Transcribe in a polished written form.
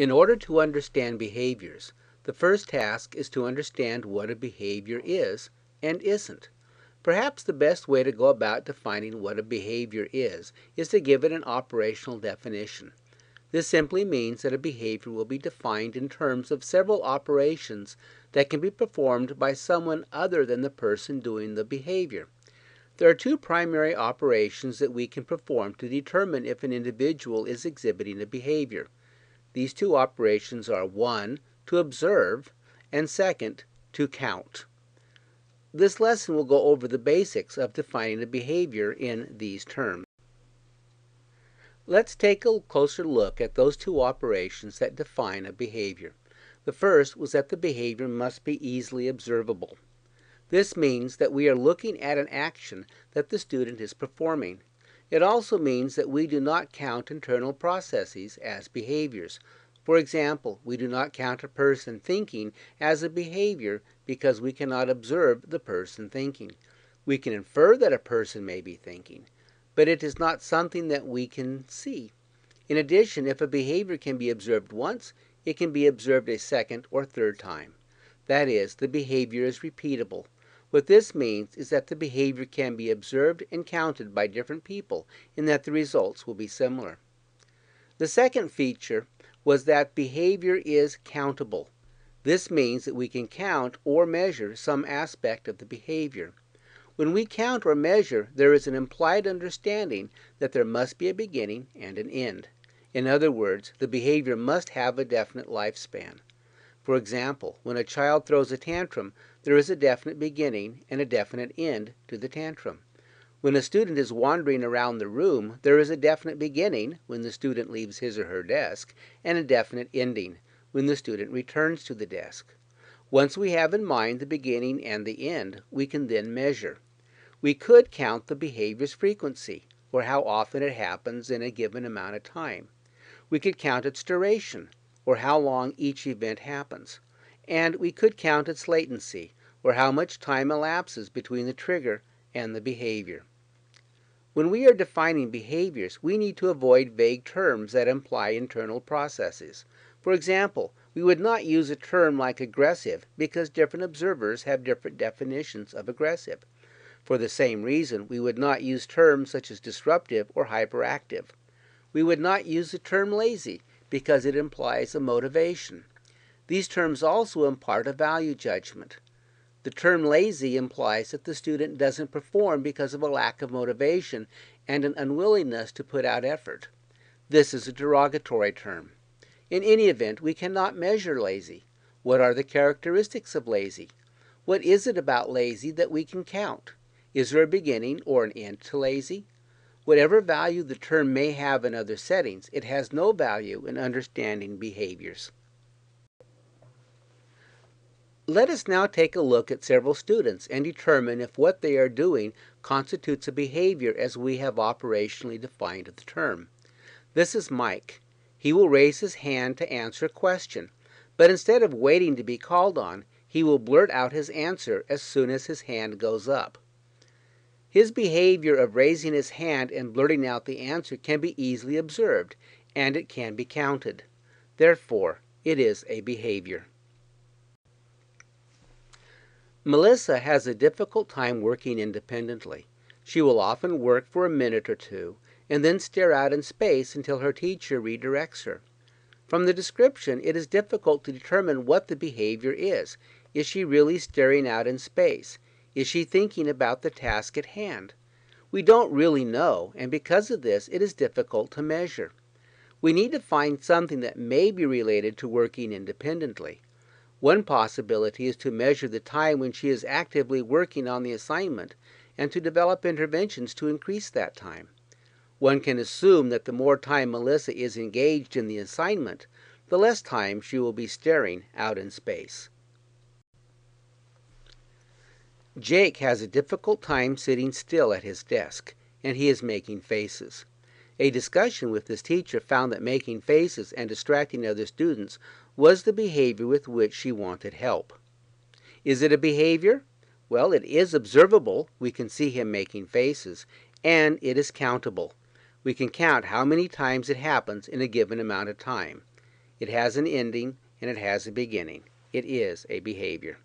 In order to understand behaviors, the first task is to understand what a behavior is and isn't. Perhaps the best way to go about defining what a behavior is to give it an operational definition. This simply means that a behavior will be defined in terms of several operations that can be performed by someone other than the person doing the behavior. There are two primary operations that we can perform to determine if an individual is exhibiting a behavior. These two operations are 1. To observe, and 2. To count. This lesson will go over the basics of defining a behavior in these terms. Let's take a closer look at those two operations that define a behavior. The first was that the behavior must be easily observable. This means that we are looking at an action that the student is performing. It also means that we do not count internal processes as behaviors. For example, we do not count a person thinking as a behavior because we cannot observe the person thinking. We can infer that a person may be thinking, but it is not something that we can see. In addition, if a behavior can be observed once, it can be observed a second or third time. That is, the behavior is repeatable. What this means is that the behavior can be observed and counted by different people, and that the results will be similar. The second feature was that behavior is countable. This means that we can count or measure some aspect of the behavior. When we count or measure, there is an implied understanding that there must be a beginning and an end. In other words, the behavior must have a definite lifespan. For example, when a child throws a tantrum, there is a definite beginning and a definite end to the tantrum. When a student is wandering around the room, there is a definite beginning when the student leaves his or her desk, and a definite ending when the student returns to the desk. Once we have in mind the beginning and the end, we can then measure. We could count the behavior's frequency, or how often it happens in a given amount of time. We could count its duration, or how long each event happens. And we could count its latency, or how much time elapses between the trigger and the behavior. When we are defining behaviors, we need to avoid vague terms that imply internal processes. For example, we would not use a term like aggressive because different observers have different definitions of aggressive. For the same reason, we would not use terms such as disruptive or hyperactive. We would not use the term lazy because it implies a motivation. These terms also impart a value judgment. The term lazy implies that the student doesn't perform because of a lack of motivation and an unwillingness to put out effort. This is a derogatory term. In any event, we cannot measure lazy. What are the characteristics of lazy? What is it about lazy that we can count? Is there a beginning or an end to lazy? Whatever value the term may have in other settings, it has no value in understanding behaviors. Let us now take a look at several students and determine if what they are doing constitutes a behavior as we have operationally defined the term. This is Mike. He will raise his hand to answer a question, but instead of waiting to be called on, he will blurt out his answer as soon as his hand goes up. His behavior of raising his hand and blurting out the answer can be easily observed, and it can be counted. Therefore, it is a behavior. Melissa has a difficult time working independently. She will often work for a minute or two, and then stare out in space until her teacher redirects her. From the description, it is difficult to determine what the behavior is. Is she really staring out in space? Is she thinking about the task at hand? We don't really know, and because of this, it is difficult to measure. We need to find something that may be related to working independently. One possibility is to measure the time when she is actively working on the assignment and to develop interventions to increase that time. One can assume that the more time Melissa is engaged in the assignment, the less time she will be staring out in space. Jake has a difficult time sitting still at his desk, and he is making faces. A discussion with his teacher found that making faces and distracting other students was the behavior with which she wanted help. Is it a behavior? Well, it is observable. We can see him making faces, and it is countable. We can count how many times it happens in a given amount of time. It has an ending and it has a beginning. It is a behavior.